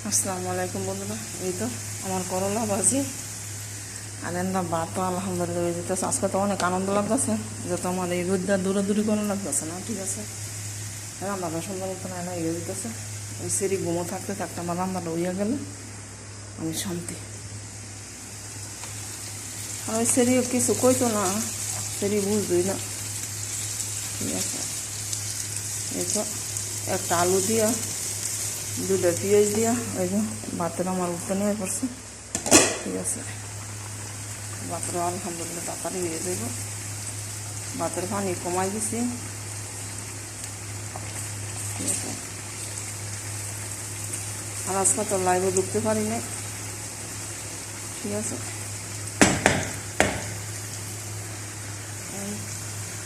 আসসালামু আলাইকুম বন্ধুরা। এই তো আমার করলা ভাজি আর এন্দা ভাত তো আলহামদুলিল্লাহ হয়ে যেতেছে। আজকে তো অনেক আনন্দ লাগতেছে যে তোমার এই রোদটা দূরাদূরি কোনো লাগতেছে না। ঠিক আছে, রান্নাটা সুন্দর মতো না হয়ে যেতেছে। ওই সেরি ঘুমো থাকতে থাকতে আমার রান্নাটা হইয়া গেলে আমি শান্তি। আর ওই সেরিও কিছু কইতো না, সেরি বুঝতই না। ঠিক আছে, এই তো একটা আলু দিয়া দুটা পেঁয়াজ দিয়া ওই যে ভাতের আমার উঠতে নিয়ে পড়ছে। ঠিক আছে, ভাতের আলহামদুলিল্লাহ তাড়াতাড়ি হয়ে যাব। ভাতের পানি কমাই দিছি। ঠিক আছে, আর আজকে তো লাইভে ঢুকতে পারি না। ঠিক আছে,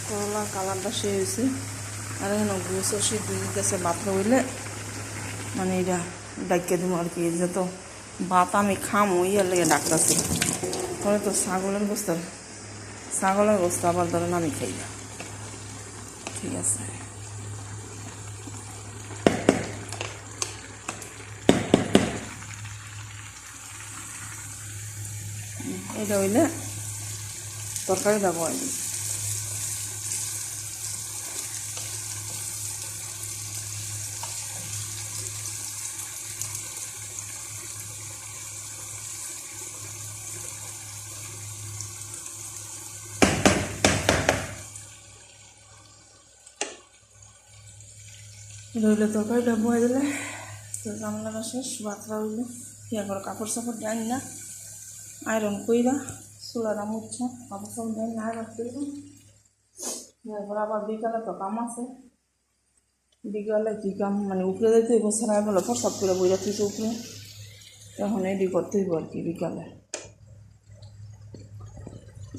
করলা কালারটা সে হয়েছে। আর এখানে গুছও সিদ্ধ দিতেছে ভাত হইলে, মানে এটা ডাকিয়ে দেবো আর কি। যত ভাত আমি খামো ইয়ার লেগে ডাকতেছি। পরে তো ছাগলের গোস্ত আবার ধরেন আমি খাই না। ঠিক আছে, এটা হইলে তরকারিটা বয় দিই। এটা হইলে তরকারিটা বয়ে দিলে তো জামলাটা শেষ। ভাতটা হইলে ইয়া করে কাপড় চাপড় ডাইন না আয়রন কইরা চুলাটা মুচ্ছা কাপড় চাপড় ডাইন না আয়রন কইরা। এরপর আবার বিকালে তো কাম আছে। বিকালে কী কাম, মানে উপরে যেতে হইব। সেরাই বলে প্রসাদ করে বইরা তুইছে উপরে, এখন এডি করতে হইব আর কি বিকালে।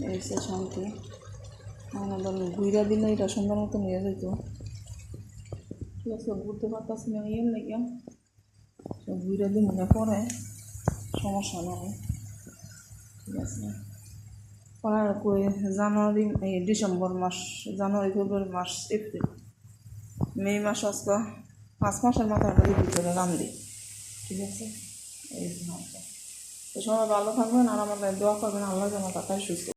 এই সে শান্তি। আমাদের ঘুইরা দিলে এটা সুন্দর মতো নিয়ে যেত। ঠিক আছে, ঘুরতে পারতাছি না ইয়ের লেগে, ঘুইরা দিন মনে পড়ে সমস্যা নয়। ঠিক আছে, পরে জানুয়ারি এই ডিসেম্বর মাস, জানুয়ারি ফেব্রুয়ারি মাস এপ্রিল মে মাস আজকে 5 মাসের মাথার ভিতরে রান্ধি। ঠিক আছে, এই তো সবাই ভালো থাকবেন আর আমাদের দোয়া করবেন আল্লাহ যেন তাড়াতাড়ি সুস্থ।